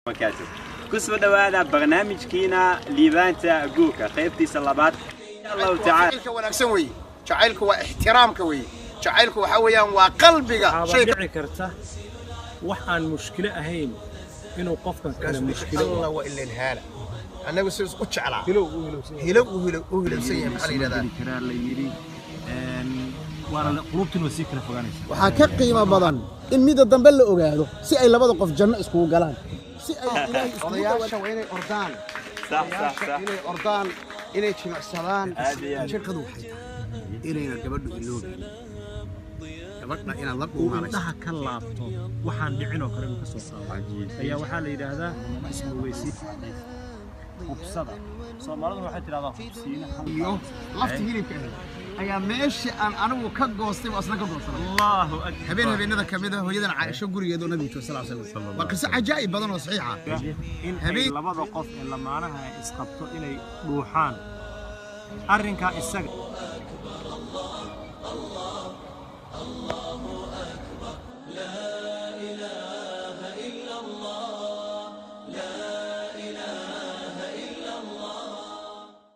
وبركاته. كسب هذا برنامج كينا ليبانتا جوكا خيبتي صلابات الله تعالى. جعلك ونكسوي جعلك واحترامك وي جعلك وحويا وقلبك شيء كرته وحان مشكلة أهين إنه قفنا كان مشكلة الله وإلا الهالة أنا بس قتش على هلو سيء محلي هذا وأنا قلوبتي وسيكنا فغانيس waxaa ka qiimo badan in mid dambe la ogaado si ay labada qof janno isku galaan si ay ilaahay isku odayaasha waa inay ordaan inay ordaan inay jimicsadaan shirkadu waxay tahay inayna gabadhu iloobin gabadha inaad la dhuumaanayso indhaha ka laabto waxaan dhicin oo kale ka soo saaro ayaa waxa la yiraahdaa ismu weysi hubsada Soomaalidu waxay tiraahdaa hubsiina iyo lafta hilibka ayaa meeshii aan anigu ka goostay oo asna ka goostay Allahu akbar habeenada kamid ah hooyadan Caaisha gurigeeda oo Nabiga sallallahu alayhi wasallam waa qiso cajaa'ib badan oo saxiix ah in labada qof ee lamaanaha isqabto inay dhuuxaan arrinka isaga